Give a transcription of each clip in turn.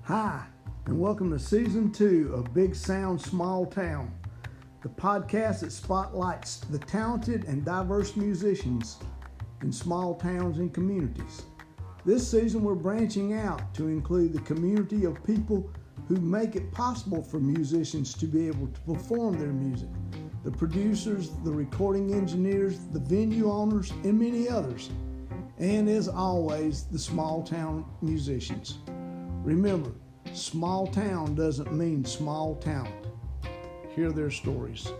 Hi, and welcome to Season 2 of Big Sound Small Town, the podcast that spotlights the talented and diverse musicians in small towns and communities. This season we're branching out to include the community of people who make it possible for musicians to be able to perform their music, the producers, the recording engineers, the venue owners, and many others, and as always, the small town musicians. Remember, small town doesn't mean small talent. Hear their stories.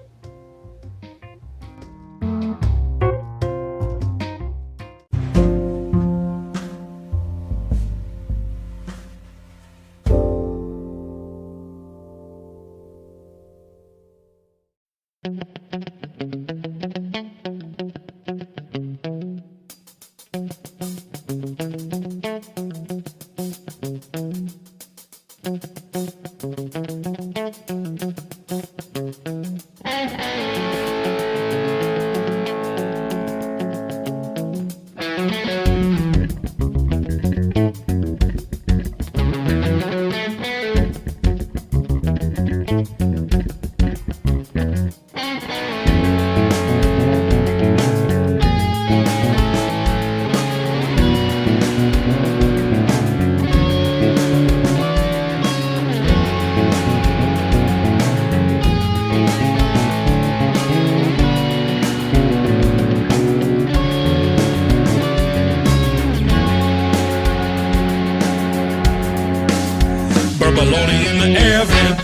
Bologna in the oven,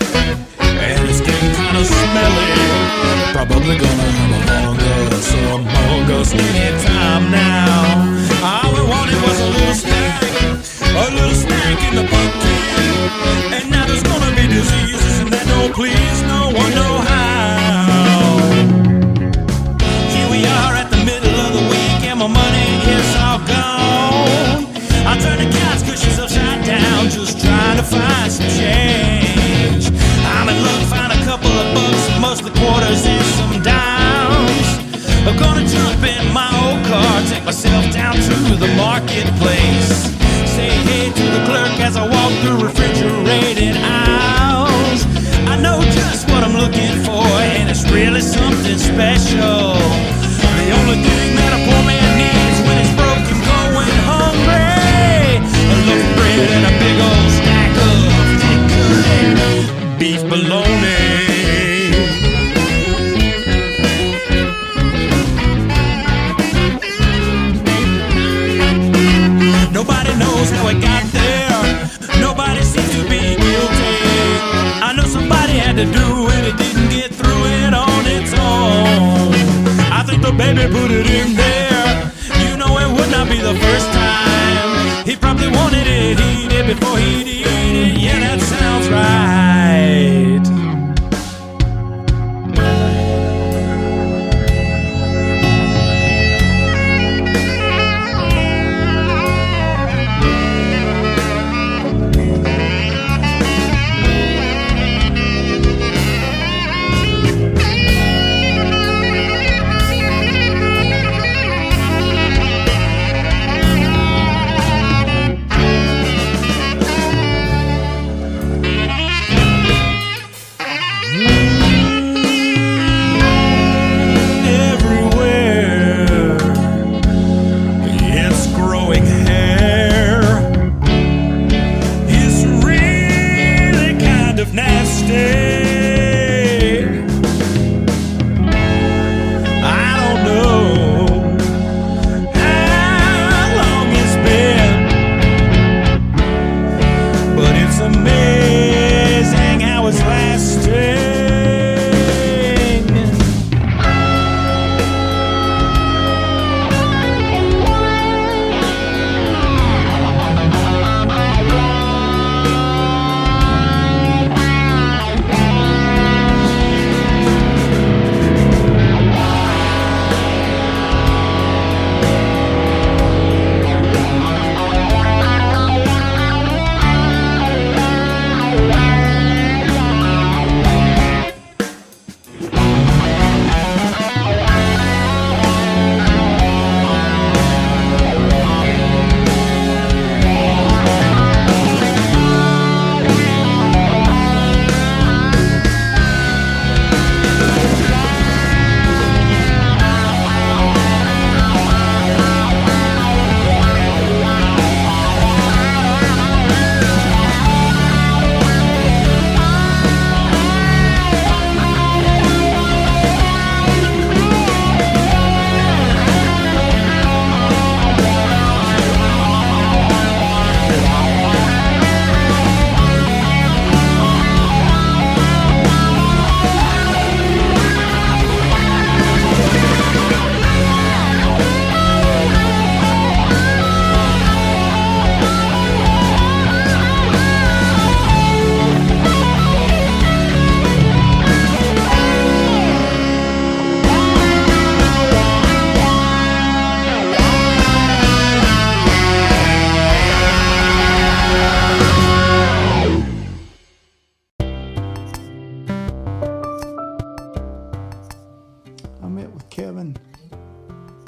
and it's getting kind of smelly. Probably gonna have among us anytime now. All we wanted was a little snack in the pumpkin. And now there's gonna be diseases, and that don't please no one, no how. Here we are at the middle of the week, and my money is all gone. I turn the couch cushions upside down, just trying to find some change. I'm in luck, find a couple of bucks, mostly quarters and some dimes. I'm gonna jump in my old car, take myself down to the marketplace. Say hey to the clerk as I walk through refrigerated aisles. I know just what I'm looking for, and it's really something special. The only thing that a poor man needs when he's broke and going hungry, a loaf of bread and a big old stack of thick beef bologna. Nobody knows how it got there. Nobody seems to be guilty. I know somebody had to do it. It didn't get through it on its own. I think the baby put it in there. You know it would not be the first time. He probably wanted it, eat it before he'd eat it. Yeah, that sounds right.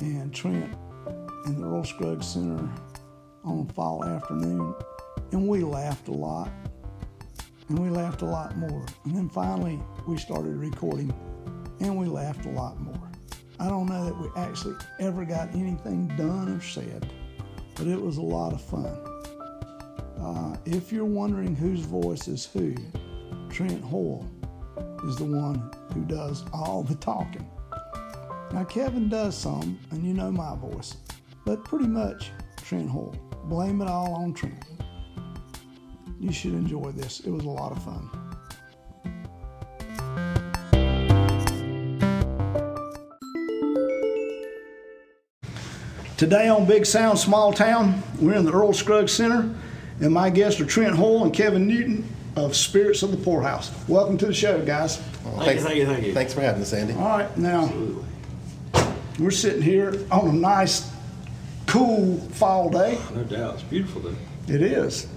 and Trent in the Earl Scruggs Center on a fall afternoon, and we laughed a lot, and we laughed a lot more. And then finally we started recording, and we laughed a lot more. I don't know that we actually ever got anything done or said, but it was a lot of fun. If you're wondering whose voice is who, Trent Hoyle is the one who does all the talking. Now Kevin does some, and you know my voice, but pretty much Trent Hoyle. Blame it all on Trent. You should enjoy this. It was a lot of fun. Today on Big Sound Small Town, we're in the Earl Scruggs Center, and my guests are Trent Hoyle and Kevin Newton of Spirits of the Poorhouse. Welcome to the show, guys. Thank you. Thanks for having us, Andy. All right, now we're sitting here on a nice, cool fall day. No doubt, it's a beautiful day. It is,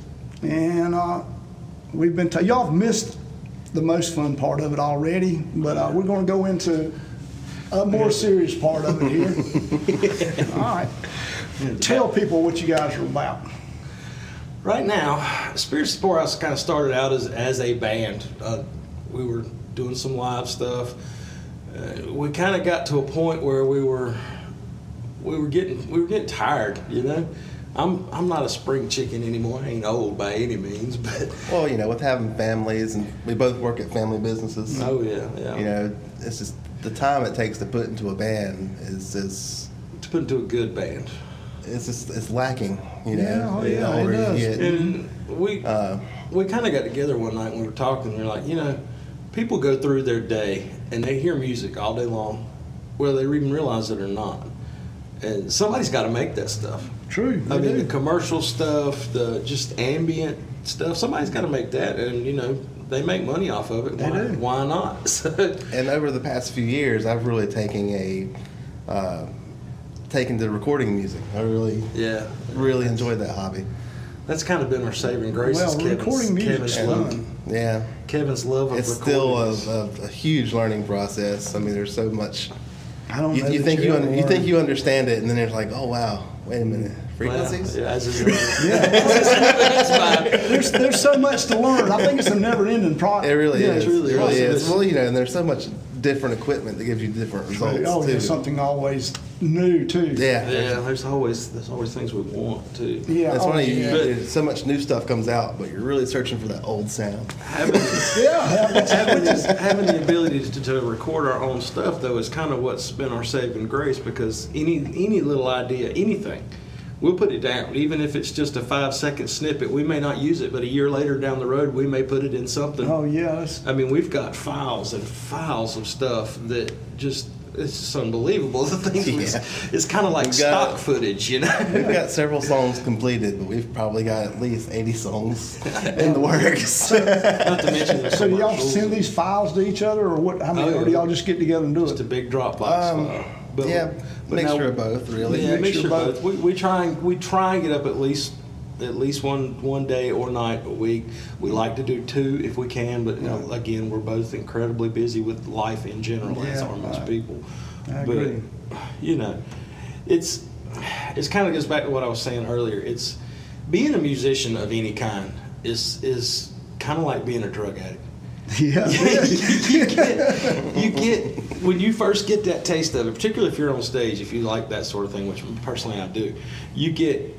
and we've been y'all have missed the most fun part of it already, but we're going to go into a more serious part of it here. All right, tell people what you guys are about. Right now, Spirits of the Poorhouse kind of started out as a band. We were doing some live stuff. We kind of got to a point where we were getting tired, you know. I'm not a spring chicken anymore. I ain't old by any means, but Well, you know, with having families, and we both work at family businesses. oh yeah. You know, it's just the time it takes to put into a band is To put into a good band. it's lacking. You Yeah, know, oh, the yeah, it older does. you get. And we kind of got together one night and we were talking. And we were like, you know, people go through their day and they hear music all day long, whether they even realize it or not. And somebody's got to make that stuff. True. I mean, the commercial stuff, the just ambient stuff, somebody's got to make that. And, you know, they make money off of it. They do. Why not? So, And over the past few years, I've really taken to recording music. I really enjoyed that hobby. that's kind of been our saving grace. Well, is recording music's Kevin's fun. Yeah. Kevin's love of It's recording. still a huge learning process. I mean, there's so much. I don't know. You that think you ever think learn. you understand it, and then there's like, oh wow, wait a minute, frequencies. Yeah, Yeah. that's fine. There's so much to learn. I think it's a never-ending process. It really is. it really It really is. is. Well, you know, and there's so much different equipment that gives you different results Oh, too. yeah, something always new too. Yeah. Yeah, there's always things we want to. Yeah. That's oh, why yeah. there's so much new stuff comes out, but you're really searching for that old sound. Having the ability to record our own stuff though is kind of what's been our saving grace, because any little idea, anything, we'll put it down. Even if it's just a 5-second snippet, we may not use it, but a year later down the road, we may put it in something. Oh yeah. I mean, we've got files and files of stuff that just, it's just unbelievable. The things it's kind of like stock footage, you know? We've got several songs completed, but we've probably got at least 80 songs in the works. Not to mention the So do y'all commercials. send these files to each other, or what? I mean, Oh, yeah. or do y'all just get together and do Just a it? big Dropbox file. But Yeah, but mixture now- of both, really. Yeah, Mixture mixture of of both. We try and get up at least one day or night a week. We like to do 2 if we can, but you know, again, we're both incredibly busy with life in general, as Yeah, are most right. people. I agree. But you know, it's kind of goes back to what I was saying earlier. It's being a musician of any kind is kind of like being a drug addict. Yeah. you get when you first get that taste of it, particularly if you're on stage, if you like that sort of thing, which personally I do, you get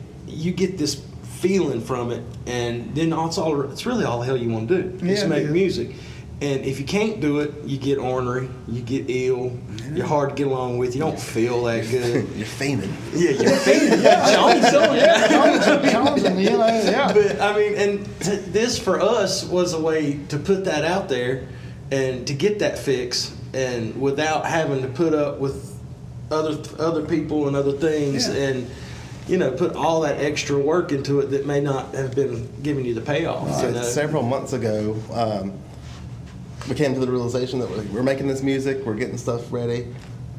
this feeling from it, and then it's really all the hell you want to do. Yeah, Just make yeah. music. And if you can't do it, you get ornery, you get ill, you're hard to get along with, you don't feel that good. You're fainting. Yeah, you're feeling Johnson, you know, yeah. But I mean, and this for us was a way to put that out there and to get that fix, and without having to put up with other people and other things, Yeah. and you know, put all that extra work into it that may not have been giving you the payoff. So You know? several months ago, we came to the realization that we're making this music, we're getting stuff ready,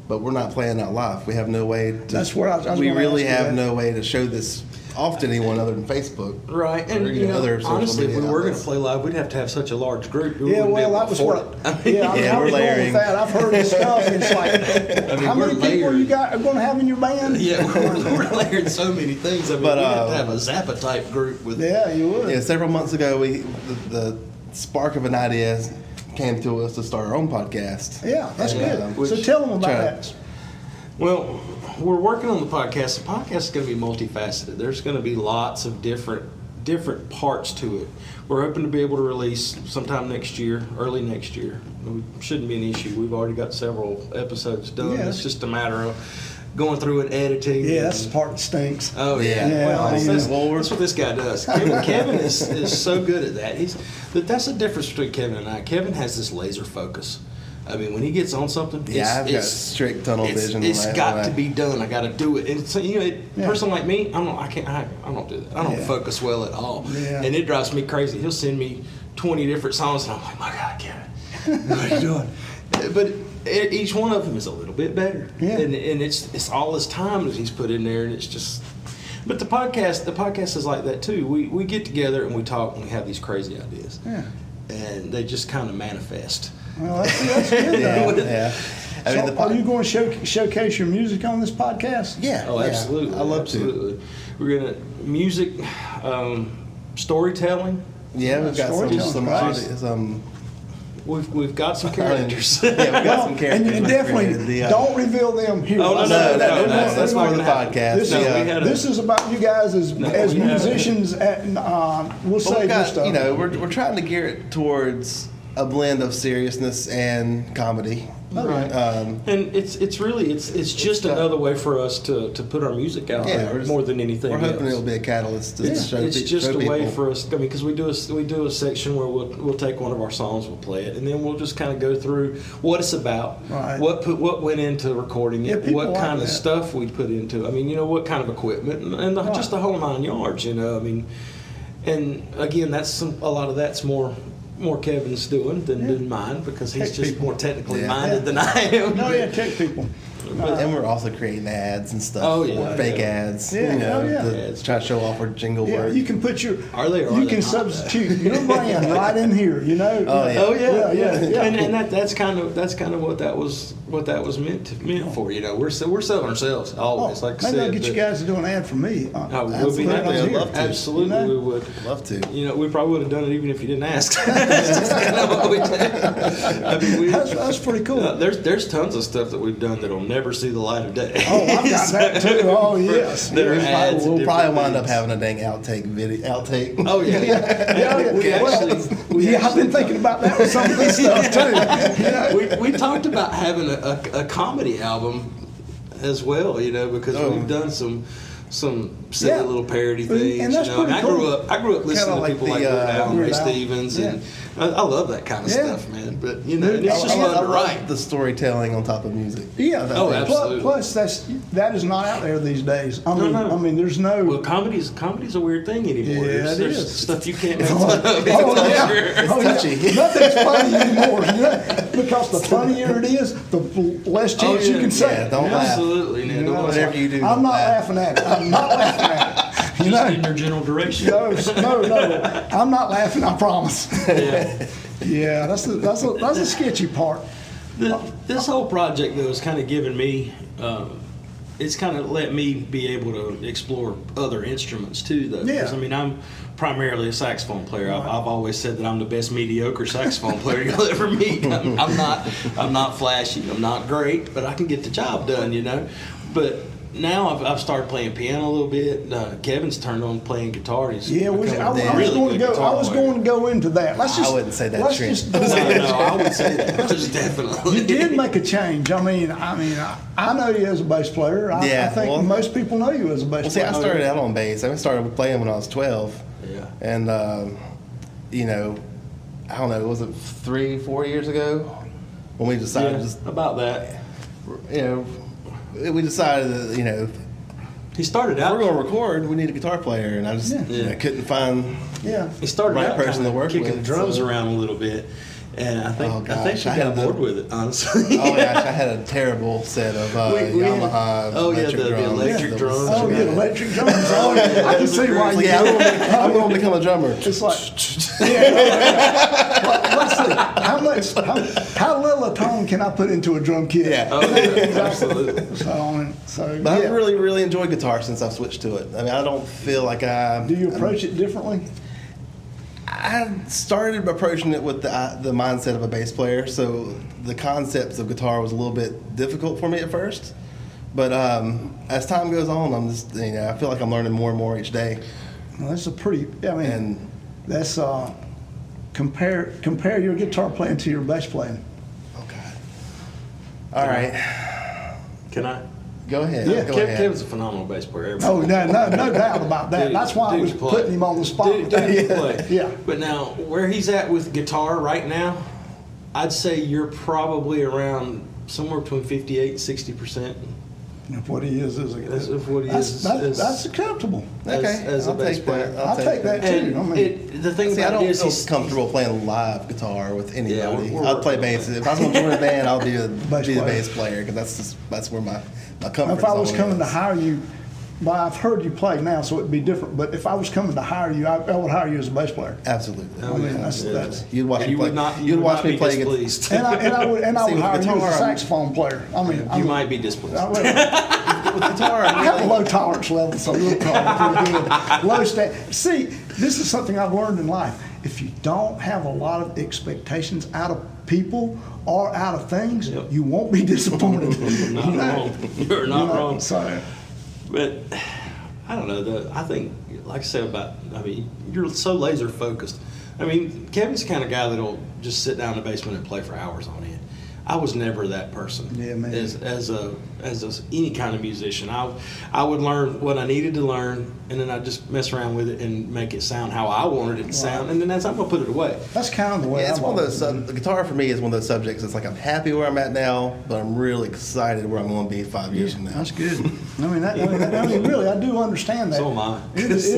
but we're not playing out live. We have no way to. That's where I was We gonna really ask you have that. no way to show this off to anyone other than Facebook. Right, and or, you know, other social honestly, if we media were going to outlets. play live, we'd have to have such a large group. We Yeah, wouldn't be well, able that to was afford what. it. Yeah, I mean, Yeah, I we're was going layering. with that. I've heard this stuff. It's like, mean, how many we're people you layering. got are going to have in your band? Yeah, we're layering so many things. I mean, But, we'd have to have a Zappa type group with. Yeah, you would. Yeah, several months ago, the spark of an idea came to us to start our own podcast. Yeah, that's And, good. So tell them about try- that. Well, we're working on the podcast. The podcast is going to be multifaceted. There's going to be lots of different parts to it. We're hoping to be able to release sometime next year, early next year. It shouldn't be an issue. We've already got several episodes done. Yeah. It's just a matter of going through and editing. Yeah, that's the part that stinks. Oh yeah, Yeah, well, I that's, mean- that's what this guy does. Kevin is so good at that. That's the difference between Kevin and I. Kevin has this laser focus. I mean, when he gets on something, Yeah, I've got strict tunnel vision. It's when got I- to be done. I got to do it. And so, a Yeah. person like me, I don't do that. I don't Yeah. focus well at all, Yeah. and it drives me crazy. He'll send me 20 different songs, and I'm like, my God, Kevin, what are you doing? But each one of them is a little bit better, Yeah. and it's all his time that he's put in there, and it's just. But the podcast is like that too. We get together and we talk and we have these crazy ideas, Yeah. and they just kind of manifest. Well, that's good, though. Yeah. I mean, So the are you going to showcase your music on this podcast? Yeah. Oh, yeah. absolutely. I love absolutely. We're gonna music, storytelling. Yeah, we've got Storytelling, some right. ideas. We've got some characters. Yeah, we've got some And characters. you we've definitely created. The, don't reveal them here. Oh, no, No, no, that's not for the gonna happen. podcast. This, No, is, we had a- this is about you guys as No, as we had a- musicians. We'll But save we've got, this stuff. we're trying to gear it towards a blend of seriousness and comedy. Okay. And it's really just got- another way for us to put our music out Yeah, there we're just- more than anything We're hoping else. it'll be a catalyst to It's, show, it's just show a way people. for us. I mean, because we do a section where we'll take one of our songs, we'll play it, and then we'll just kind of go through what it's about, Right. what went into recording Yeah, it, people what like kind of that. stuff we put into. I mean, what kind of equipment, and Right. just the whole 9 yards. I mean, and again, a lot of that's more Kevin's doing than mine because he's Tech just people. more technically Yeah. minded than I am. No, yeah, tech people. And we're also creating ads and stuff. Oh, yeah. Fake ads. Yeah, yeah. To try to show off our jingle Yeah, work. you can put your. Are they or You are they can not? substitute your brand right in here. You know. Oh, yeah. Oh yeah, yeah. And that's kind of what that was meant for. We're selling ourselves always. Like I maybe said, I'll get you guys to do an ad for me. Oh, we'll be Absolutely, happy. I'm I'd here. love to. Absolutely, You know? we would. Love to. We probably would have done it even if you didn't ask. That's just kind of what we did. I mean, That's pretty cool. there's tons of stuff that we've done that'll never see the light of day. Oh, I've got that too. Oh, yes. That are Yes. ads and We'll probably different wind up things. having a dang outtake. Oh yeah, Yeah, We yeah. actually, I've been thinking about that with some of this stuff too. You know? we talked about having a comedy album as well, because Oh. we've done some silly Yeah. little parody And things. that's pretty I cool. grew up listening to like people the, like Weird Al and Weird Ray Al. Stevens, Yeah. and I love that kind of Yeah. stuff, man. But and it's just I fun to love write. the storytelling on top of music. Yeah. Oh, absolutely. Plus, that is not out there these days. I mean, no. I mean, there's no. Well, comedy's a weird thing anymore. Yeah, there's it there's is. stuff you can't make fun of. Oh, It's yeah. sure. Oh, touchy. yeah. Nothing's funny anymore. You know? Because the funnier it is, the less chance you can say Yeah, it. don't laugh. Absolutely, man. You know, Don't it's Whatever like, you do, I'm don't not laugh. laughing at it. I'm not laughing at it. You Just in know? your general direction. No. I'm not laughing. I promise. Yeah. Yeah, that's a sketchy part. This whole project, though, has kind of given me, it's kind of let me be able to explore other instruments too, though. Yeah. 'Cause, I mean, I'm primarily a saxophone player. I've always said that I'm the best mediocre saxophone player you'll ever meet. I'm not flashy. I'm not great, but I can get the job done, But now I've started playing piano a little bit. Kevin's turned on playing guitar. He's Yeah, becoming I was a really going to good go. guitar I was player. going to go into that. Let's just. I wouldn't say that, Let's Trent. just. No, I would say that. Just definitely. You did make a change. I mean, I know you as a bass player. I Yeah, think well- most people know you as a bass Well, see, player. I started out on bass. I started playing when I was 12. Yeah. And, I don't know, was it 3-4 years ago when we decided Yeah, just, about that. we decided that, He started if out. we're going to record, we need a guitar player. And I just Yeah. couldn't find. Yeah. He started Right out person kinda to work kicking with, the drums so- around a little bit, And I think Oh, I think she gosh, got bored with it, honestly. Oh gosh, I had a terrible set of Yamaha. The electric drums. Oh, yeah, electric drums. Oh, yeah. I can see why you I'm going to become a drummer. It's like, let's see, how little a tone can I put into a drum kit? Yeah. Oh, yeah, absolutely. But I've really, really enjoyed guitar since I've switched to it. I mean, I don't feel like Do you approach it differently? I started approaching it with the mindset of a bass player, so the concepts of guitar was a little bit difficult for me at first. But as time goes on, I'm just, I feel like I'm learning more and more each day. Well, that's a pretty, that's, compare your guitar playing to your bass playing. Oh, God. All right. Can I? Go ahead. Yeah. Go ahead. Kevin's a phenomenal bass player. Oh, no doubt about that. That's why I was putting him on the spot. Dude can play. Yeah. But now, where he's at with guitar right now, I'd say you're probably around somewhere between 58 and 60%. Of what he is as a that's acceptable. Okay. As a I'll bass take player. that. I'll take that too. And the thing See, I about don't it is feel he's comfortable playing live guitar with anybody. we're I'll play working on bass. If I was going to join a band, I'll be the player. bass player because that's where my comfort If I was zone coming to is. hire you, well, I've heard you play now, so it'd be different. But if I was coming to hire you, I would hire you as a bass player. Absolutely. I mean, that's You'd watch me you play. would not, You'd watch me play. displeased. and I would See, with hire you guitar, as a saxophone player. I mean, You might be displeased. With guitar, I have a low tolerance level, so you'll probably pretty good. Low See, this is something I've learned in life. If you don't have a lot of expectations out of people or out of things, Yep. you won't be disappointed. You're not wrong. You're not wrong. So, But I don't know. I think, like I said you're so laser focused. I mean, Kevin's the kind of guy that'll just sit down in the basement and play for hours on end. I was never that person. Yeah, man. As any kind of musician, I would learn what I needed to learn, and then I'd just mess around with it and make it sound how I wanted it to sound, and then I'm gonna put it away. that's kind of the way Yeah, it's I've one of always those. The guitar for me is one of those subjects. It's like I'm happy where I'm at now, but I'm really excited where I'm going to be 5 years from now. That's good. I mean, really, I do understand that. So am I. It is,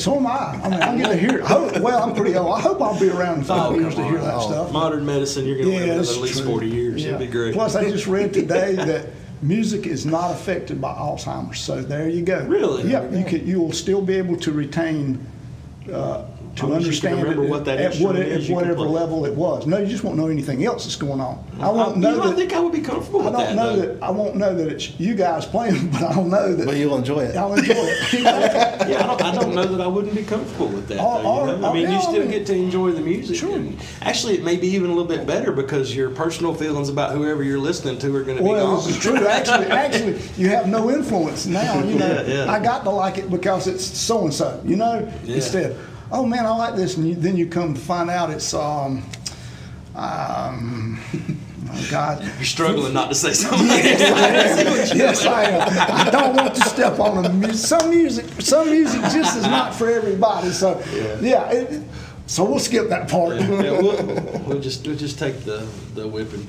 so am I. I mean, I get to hear it. I'm pretty old. I hope I'll be around in 5 years to hear that stuff. Modern medicine, you're gonna live Yeah, another it's at least true. 40 years. Yeah. It'd be great. Plus, I just read today that music is not affected by Alzheimer's. So there you go. Really? Yeah, you'll still be able to retain, to long as you can understand remember it what that at instrument is, you can whatever play. level it was. No, you just won't know anything else that's going on. I won't know I that. think I would be comfortable I with don't that. know though. that. I won't know that it's you guys playing, but I'll know that. But you'll enjoy it. I'll enjoy it. Yeah, I don't know that I wouldn't be comfortable with that. Though, you know? I mean, you still get to enjoy the music. Sure. And actually, it may be even a little bit better because your personal feelings about whoever you're listening to are going to be Well, gone. this is true. Actually, you have no influence now. You know, Yeah. I got to like it because it's so and so. You know, Yeah. instead, oh man, I like this, and then you come to find out it's oh God. You're struggling not to say something. Yes, I am. I don't want to step on them. Some music just is not for everybody. So so we'll skip that part. Yeah, we'll just take the whipping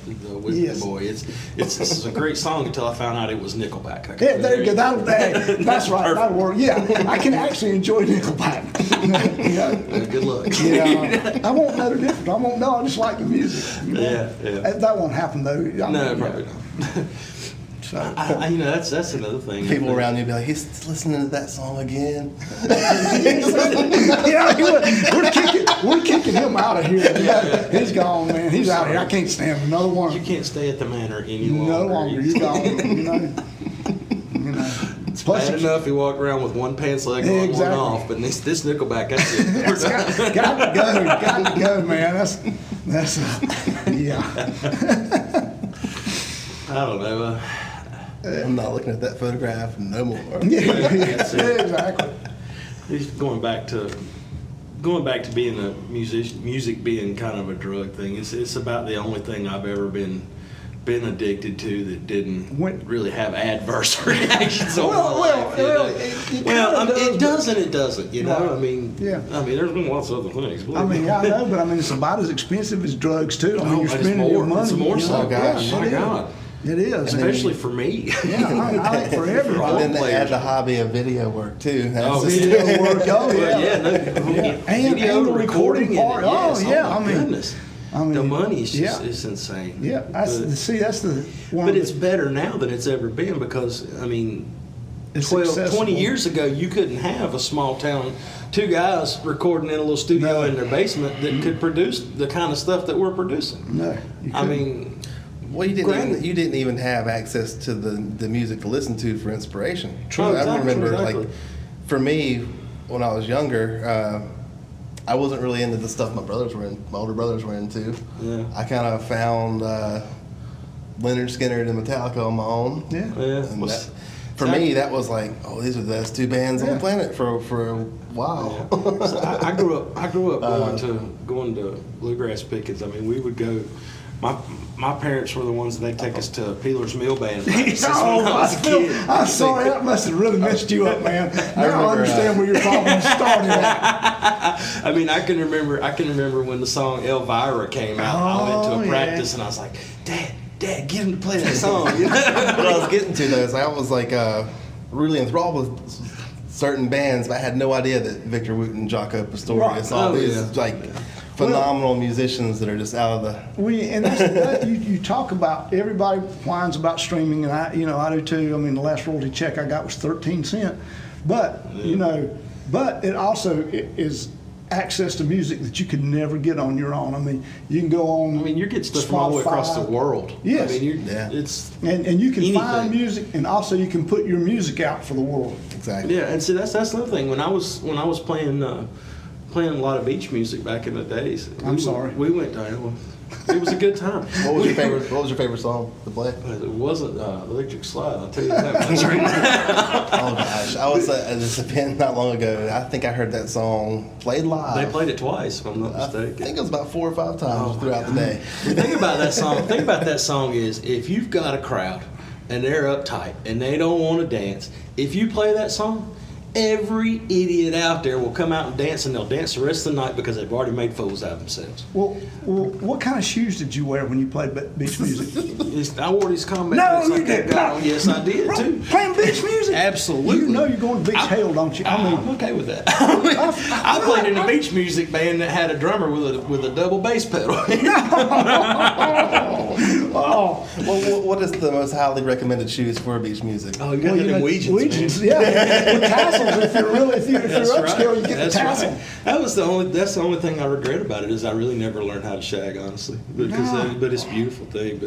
Yes. boy. This is a great song until I found out it was Nickelback. Yeah, there you go. That's right. That'll work. Yeah, I can actually enjoy Nickelback. Good luck. Yeah, I won't know the difference. I won't know. I just like the music. Yeah. That won't happen though. No, probably not. So, that's another thing. People around you be like, he's listening to that song again. yeah, we're kicking him out of here. He's gone, man. He's out of here. I can't stand another one. You can't stay at the manor any No longer. longer. You're gone. You know. It's bad enough he walked around with one pants leg on, Exactly. one off, but this Nickelback, that's it. We're done. Got to go, man. That's yeah. I don't know. I'm not looking at that photograph no more. Yeah, exactly. Just going back to being a musician, music being kind of a drug thing. It's about the only thing I've ever been addicted to that didn't really have adverse reactions on my life. It does and it doesn't. You know, Right. I mean, Yeah. there's been lots of other things. I mean, I know, but I mean, it's about as expensive as drugs too. I mean, you're it's spending your money. It's more you so. know? gosh. Yeah, My it is. God. It is. Especially for me. Yeah, I think for everybody. all And then players. add the hobby of video work too. Oh, Video work. Oh, yeah. And the recording part. Yes, my my goodness. The money is just yeah. it's insane. Yeah, that's the one. But it's better now than it's ever been because, I mean, it's 20 accessible. years ago, you couldn't have a small town, two guys recording in a little studio No. in their basement that could produce the kind of stuff that we're producing. No, you I couldn't. mean, Well, you didn't even have access to the music to listen to for inspiration. True, I exactly, remember, exactly. like, for me, when I was younger, I wasn't really into the stuff my older brothers were into. Yeah. I kind of found Leonard Skinner and Metallica on my own. Yeah. And Well, that, for me, that was like, oh, these are the best two bands on Yeah. the planet for a while. So I grew up going to bluegrass pickets. I mean, we would go. My parents were the ones that they'd take us to Peeler's Mill Band practices when I was a kid. I'm sorry, that must have really messed you up, man. Now I understand where your problem started at. I mean, I can remember when the song Elvira came out. I went to a practice and I was like, Dad, get him to play that song. You know? What I was getting to though is I was like really enthralled with certain bands, but I had no idea that Victor Wooten, Jaco Pastorius, Right. all Oh, these yeah. like phenomenal musicians that are just out of the. You talk about, everybody whines about streaming, and I do too. I mean, the last royalty check I got was 13 cents, but but it also is access to music that you could never get on your own. I mean, you can go on. I mean, you get stuff from all the way across the world. Yes. I mean, Yeah. it's and you can find anything. music, and also you can put your music out for the world. Exactly. Yeah, and see that's another thing. When I was playing a lot of beach music back in the days. We went to. It was a good time. What was your favorite song to play? It wasn't Electric Slide. I'll tell you that much right now. Oh gosh, I was at this event not long ago. I think I heard that song played live. They played it twice, if I'm not I mistaken. think it was about 4 or 5 times Oh, my throughout the God. day. The thing about that song is if you've got a crowd and they're uptight and they don't want to dance, if you play that song, every idiot out there will come out and dance, and they'll dance the rest of the night because they've already made fools out of themselves. Well, what kind of shoes did you wear when you played beach music? I wore these combat No, boots you like that didn't. guy. No. Yes, I did Bro, too. playing beach music? Absolutely. You know you're going to Beach Hill, don't you? I mean, I'm okay with that. I played in a beach music band that had a drummer with a double bass pedal. oh, Well, what is the most highly recommended shoes for beach music? Oh, you got them Ouija's, man. yeah, with tassels. If you're That's upscale, right. you get That's the tassel. right. That's the only thing I regret about it is I really never learned how to shag, honestly. But it's a beautiful thing.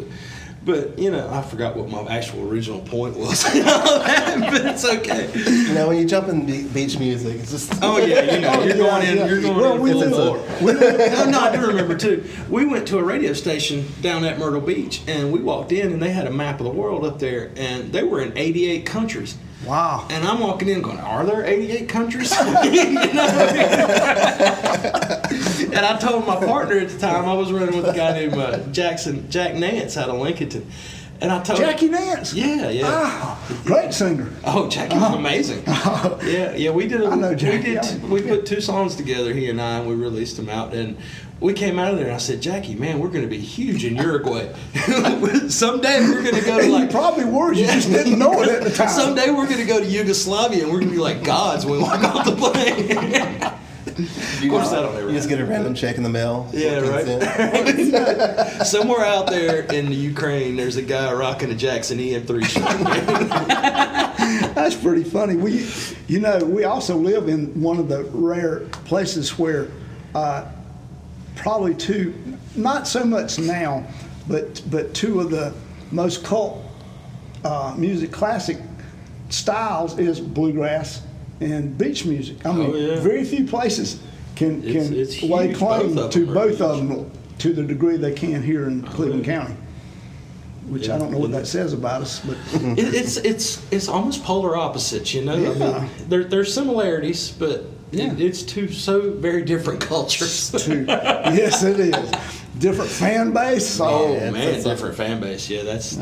But I forgot what my actual original point was. But it's okay. You know, when you jump in beach music, it's just. Oh yeah, you're going in. yeah. You're going Well, in. we full live- bore. No, I do remember too. We went to a radio station down at Myrtle Beach, and we walked in, and they had a map of the world up there, and they were in 88 countries. Wow. And I'm walking in going, are there 88 countries? And I told my partner at the time, I was running with a guy named Jack Nance out of Lincoln. And I told Jackie Nance. Yeah. Ah, great singer. Oh, Jackie was amazing. Yeah, we did. I know Jackie. We put 2 songs together, he and I, and we released them out. And we came out of there, and I said, Jackie, man, we're going to be huge in Uruguay. Someday we're going to go to You probably were. You just didn't know it at the time. Someday we're going to go to Yugoslavia, and we're going to be like gods when we walk off the plane. Of course, that don't ever You just get a random check in the mail. Yeah, 14 right. cents. Somewhere out there in the Ukraine, there's a guy rocking a Jackson EM3 shirt. That's pretty funny. We also live in one of the rare places where probably not so much now, but 2 of the most cult music classic styles is bluegrass and beach music. I mean, yeah. very few places can It's lay huge. claim Both of to them are both of huge. them to the degree they can here in Cleveland County. Which I Yeah. don't know what that says about us, but It's almost polar opposites, I mean, they're similarities, but Yeah. it's 2 so very different cultures. yes, it is. Different fan base. Oh Yeah, man, that's different fan base. Yeah, that's.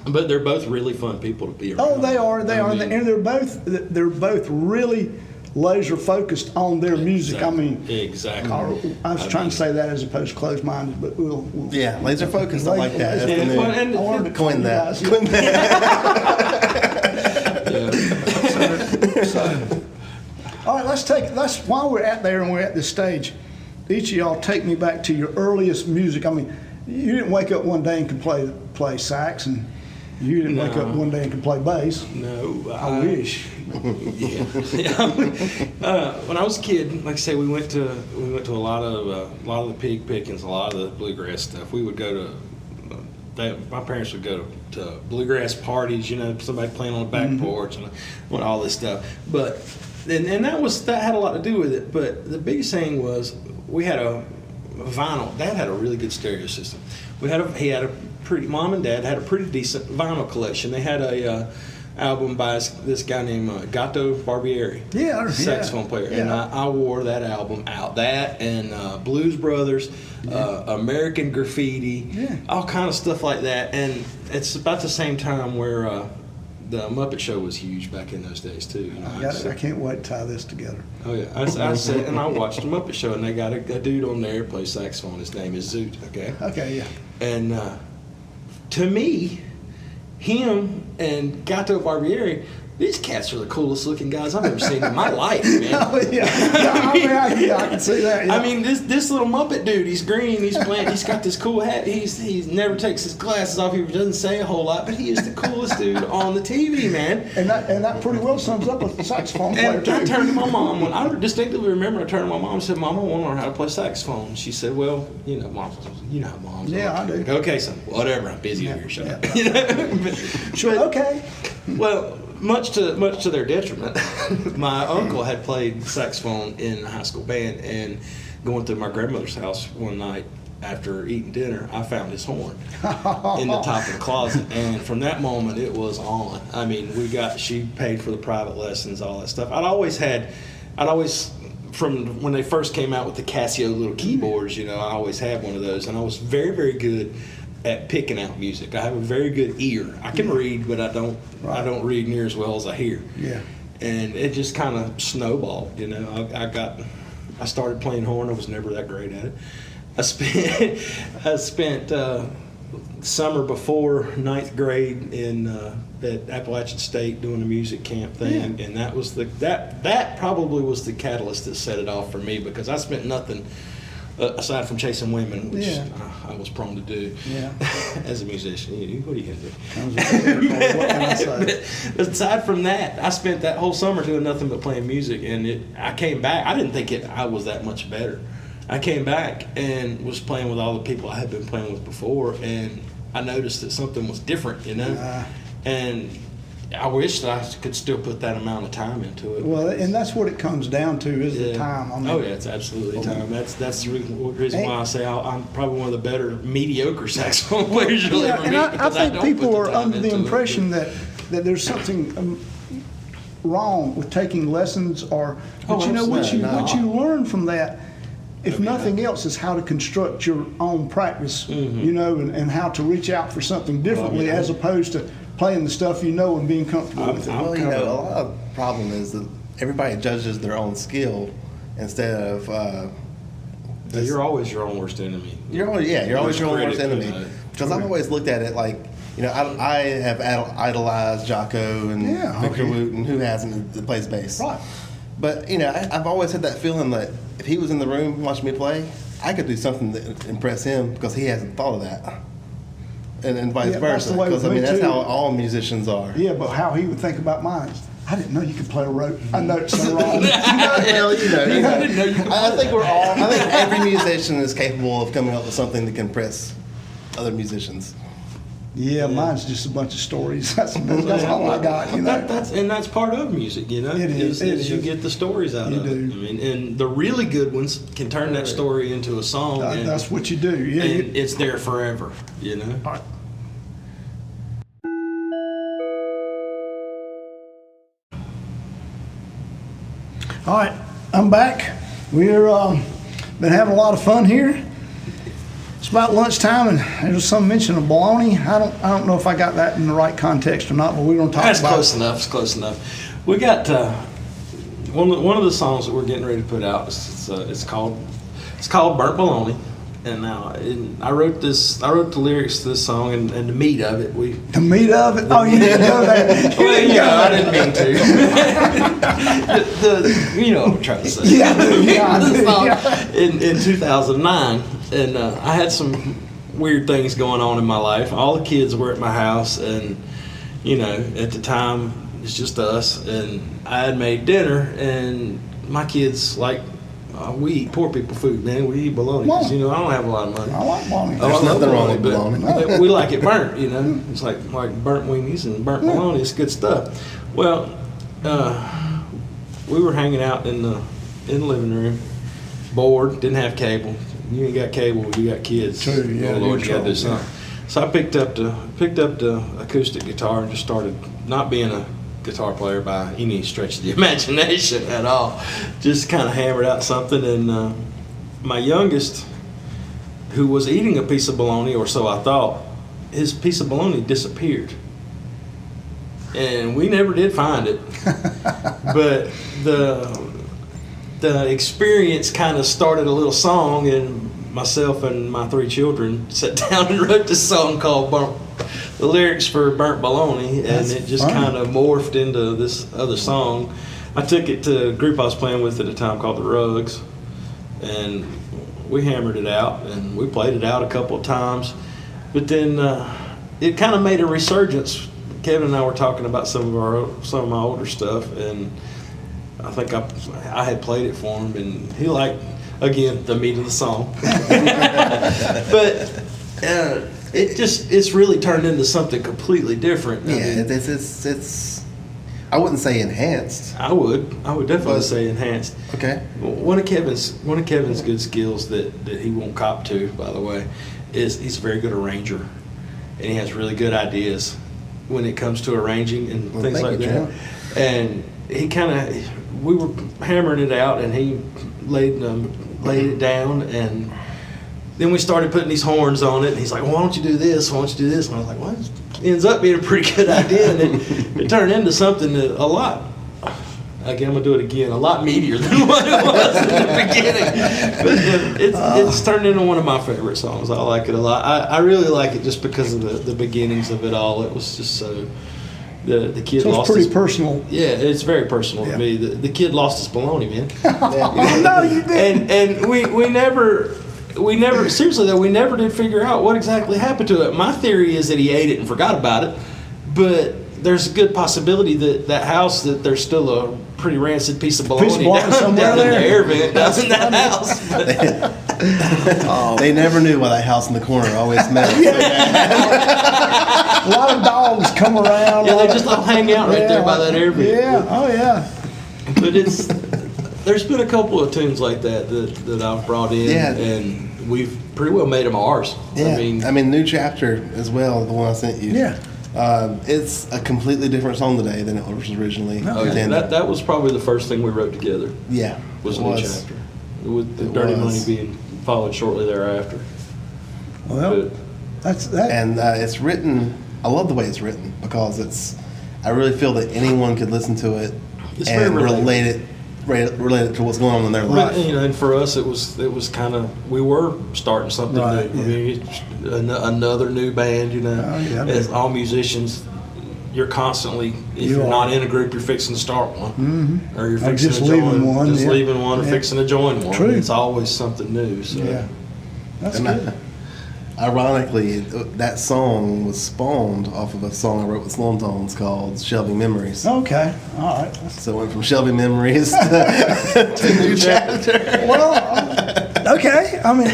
But they're both really fun people to be around. Oh, they are. I mean, And they're both really laser focused on their music. Exactly. I mean, exactly. I was trying to say that as opposed to closed minded, but we'll Yeah, laser focused. I like that. That's Yeah, the new. well, and I wanted to Coin call that. you guys. Yeah. So, all right, let's while we're at there and we're at this stage, each of y'all take me back to your earliest music. I mean, you didn't wake up one day and could play sax, and you didn't wake up one day and could play bass. No, I wish. Yeah. When I was a kid, like I say, we went to a lot of the pig pickings, a lot of the bluegrass stuff. We would go to. My parents would go to bluegrass parties, somebody playing on the back porch and all this stuff. But and that had a lot to do with it. But the biggest thing was we had a vinyl. Dad had a really good stereo system. Mom and Dad had a pretty decent vinyl collection. They had a album by this guy named Gato Barbieri, saxophone player, and I wore that album out. That and Blues Brothers, American Graffiti, all kind of stuff like that. And it's about the same time where the Muppet Show was huge back in those days too. I can't wait to tie this together. Oh yeah, I sat and I watched the Muppet Show, and they got a dude on there who plays saxophone. His name is Zoot. Okay, yeah. And to me, him and Gato Barbieri, these cats are the coolest looking guys I've ever seen in my life, man. Oh, yeah. I can see that. Yeah. I mean, this little Muppet dude, he's green, he's got this cool hat, he never takes his glasses off, he doesn't say a whole lot, but he is the coolest dude on the TV, man. And that pretty well sums up a saxophone player, And too. I turned to my mom, I distinctly remember I turned to my mom and said, Mom, I want to learn how to play saxophone. She said, well, Mom, you know how moms are. Yeah, I do. Okay, son, whatever, I'm busy over here, shut up. Sure, okay. Well, much to their detriment, my uncle had played saxophone in a high school band, and going through my grandmother's house one night after eating dinner, I found his horn in the top of the closet, and from that moment it was on. I mean, she paid for the private lessons, all that stuff. I'd always from when they first came out with the Casio little keyboards, I always had one of those, and I was very, very good at picking out music. I have a very good ear. I can read, but I don't read near as well as I hear. Yeah. And it just kind of snowballed, I started playing horn. I was never that great at it. I spent summer before 9th grade at Appalachian State doing a music camp thing, and that was that probably was the catalyst that set it off for me, because I spent nothing aside from chasing women, which I was prone to do as a musician. What are you going to do? What can I say? But aside from that, I spent that whole summer doing nothing but playing music, and I came back. I didn't think I was that much better. I came back and was playing with all the people I had been playing with before, and I noticed that something was different, and I wish that I could still put that amount of time into it. Well, and that's what it comes down to is the time. I mean, it's absolutely time. That's the reason why I say I'm probably one of the better mediocre saxophone players you'll ever meet. I think people are under the impression that there's something wrong with taking lessons, but what you learn from that, if nothing else, is how to construct your own practice, and how to reach out for something differently as opposed to playing the stuff and being comfortable with it. Well, a lot of the problem is that everybody judges their own skill instead of. You're always your own worst enemy. You're always your own worst enemy. Because I've always looked at it like, I have idolized Jocko and Victor Wooten, who hasn't that plays bass. Right. But I've always had that feeling that if he was in the room watching me play, I could do something to impress him because he hasn't thought of that. And vice versa, because that's how all musicians are. Yeah, but how he would think about mine. I didn't know you could play a rope. I know it's so wrong. I didn't know you could play I think every musician is capable of coming up with something that can impress other musicians. Yeah, mine's just a bunch of stories. That's all I got. That's part of music. It is. You get the stories out of it. I mean, and the really good ones can turn that story into a song. That's what you do. Yeah, and it's there forever. All right. All right, I'm back. We're been having a lot of fun here. It's about lunchtime, and there's some mention of bologna. I don't know if I got that in the right context or not, but we're going to talk about it. That's close enough. It's close enough. We got one of the songs that we're getting ready to put out. It's called Burnt Bologna. And now I wrote the lyrics to this song and the meat of it. The meat of it? Oh, you didn't go there. Well, yeah, I didn't mean to. You know what I'm trying to say. Yeah, I do. In 2009, and I had some weird things going on in my life. All the kids were at my house, and at the time it's just us. And I had made dinner, and my kids we eat poor people food, man. We eat bologna because I don't have a lot of money. I like bologna. There's nothing wrong with bologna. We like it burnt, It's like burnt weenies and burnt bologna. It's good stuff. Well, we were hanging out in the living room, bored, didn't have cable. You ain't got cable, you got kids. True, yeah. Oh Lord, you got to do something. So I picked up the acoustic guitar and just started, not being a guitar player by any stretch of the imagination at all, just kind of hammered out something. And my youngest, who was eating a piece of bologna, or so I thought, his piece of bologna disappeared, and we never did find it. But the experience kind of started a little song, and myself and my 3 children sat down and wrote this song called the lyrics for Burnt Bologna, and That's it just funny. kind of morphed into this other song. I took it to a group I was playing with at the time called the Rugs, and we hammered it out, and we played it out a couple of times. But then it kind of made a resurgence. Kevin and I were talking about some of my older stuff, and I think I had played it for him, and he liked, again, the meat of the song. But it's really turned into something completely different. Yeah, it's I wouldn't say enhanced. I would definitely say enhanced. Okay. One of Kevin's good skills that he won't cop to, by the way, is he's a very good arranger, and he has really good ideas when it comes to arranging and things like that. And he we were hammering it out, and he laid it down, and then we started putting these horns on it, and he's like, well, why don't you do this? Why don't you do this? And I was like, well, it ends up being a pretty good idea, and it turned into something that a lot meatier than what it was in the beginning. But it's turned into one of my favorite songs. I like it a lot. I really like it just because of the beginnings of it all. It was just so... The kid lost. So it's pretty personal. Yeah, it's very personal to me. The kid lost his bologna, man. No, you didn't. And we never seriously though, we never did figure out what exactly happened to it. My theory is that he ate it and forgot about it, but there's a good possibility that house, that there's still a pretty rancid piece of bologna down in the air vent down in that house. They never knew why that house in the corner always smelled. A lot of dogs come around. Yeah, they just all hang out right there by that air vent. Yeah, oh yeah. But there's been a couple of tunes like that I've brought in, and we've pretty well made them ours. Yeah, I mean, New Chapter as well, the one I sent you. Yeah. It's a completely different song today than it was originally. Oh, yeah. That was probably the first thing we wrote together. Yeah, was New Chapter, with the Dirty Money being followed shortly thereafter. Well, that's that. And it's written. I love the way it's written, because I really feel that anyone could listen to it and relate it to what's going on in their life. And for us, it was kind of, we were starting something new. Right, I mean, another new band. As all musicians, you're constantly, if you're not in a group, you're fixing to start one, or you're fixing just to join leaving one, leaving one, or fixing to join one. True. It's always something new. So. Yeah, that's good. Ironically, that song was spawned off of a song I wrote with Sloan Tones called Shelby Memories. Okay, all right. So it went from Shelby Memories to New Chapter. Well, okay. I mean,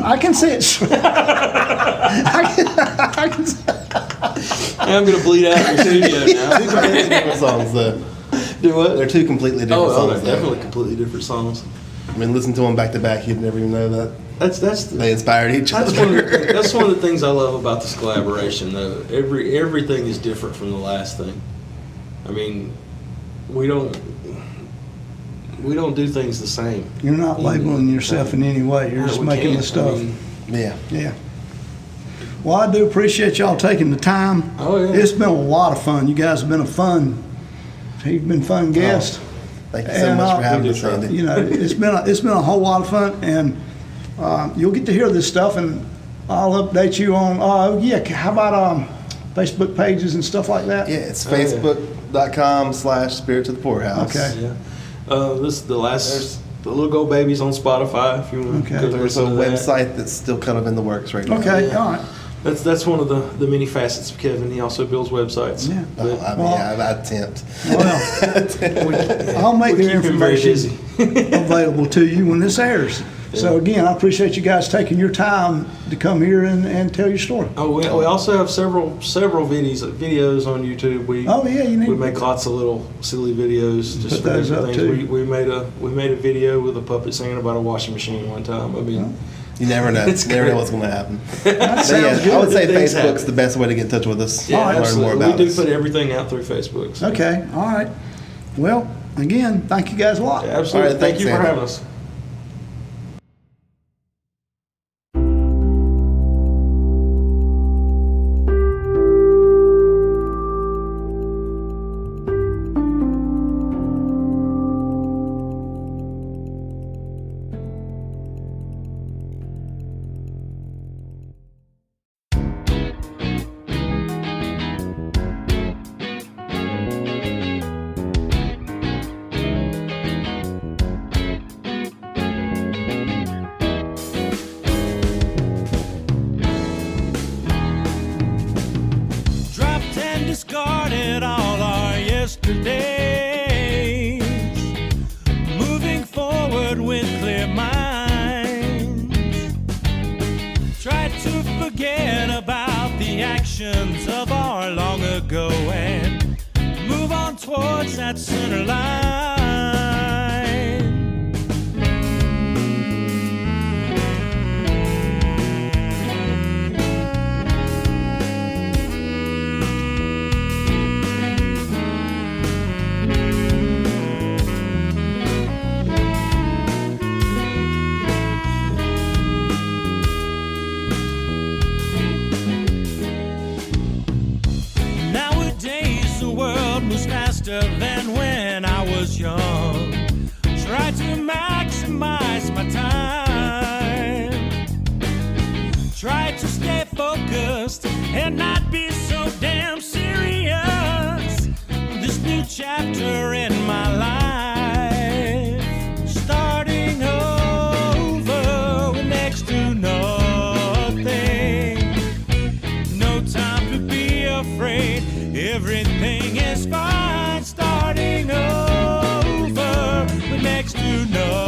I can see it. I can see it. I'm going to bleed out in the studio now. Two completely different songs, though. Do what? They're two completely different songs. They're definitely completely different sons. I mean, listen to them back to back, you'd never even know that. They inspired each other. That's one of the things I love about this collaboration, though. Everything is different from the last thing. I mean, we don't do things the same. You're not labeling yourself in any way. You're just making the stuff. Yeah. Well, I do appreciate y'all taking the time. Oh yeah. It's been a lot of fun. You guys have been a fun guest. Thank you so much for having us, Andy. You know, it's been a whole lot of fun, and you'll get to hear this stuff, and I'll update you on. How about Facebook pages and stuff like that? Yeah, it's facebook.com/Spirits of the Poorhouse. Okay. Yeah. This is the Little Gold Babies on Spotify. If you want to There's a website that's still kind of in the works right now. Okay, all right. That's one of the many facets of Kevin. He also builds websites. Yeah. I attempt. Well, I'll make the keep him very information available to you when this airs. Yeah. So again, I appreciate you guys taking your time to come here and tell your story. Oh, we also have several videos on YouTube. We make lots of little silly videos. Just put those up things. too. We made a video with a puppet singing about a washing machine one time. I mean. You never know. You never know what's going to happen. That sounds good. I would say Facebook's the best way to get in touch with us. Yeah, learn more about us. We do us. put everything out through Facebook. So. Okay, all right. Well, again, thank you guys a lot. Yeah, absolutely. All right, thank you for Andy. having us. Discarded all our yesterdays, moving forward with clear minds. Try to forget about the actions of our long ago and move on towards that center line. Faster than when I was young. Try to maximize my time. Try to stay focused and not be so damn serious. This new chapter in my life, starting over with next to nothing. No time to be afraid. Everything is fine, starting over with next to nothing.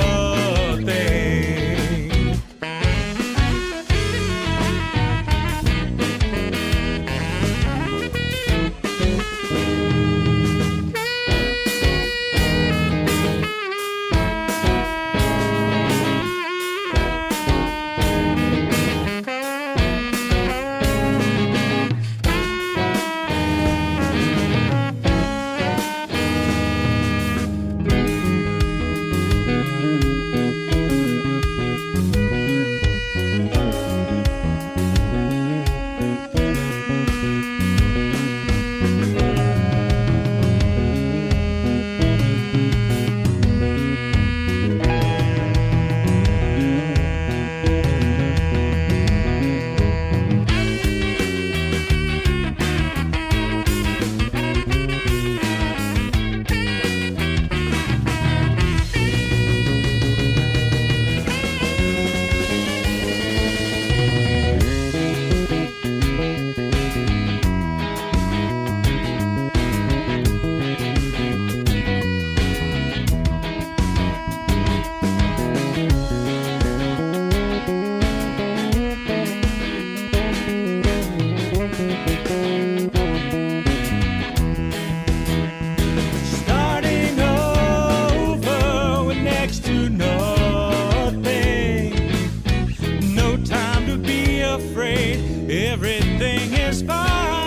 Everything is fine.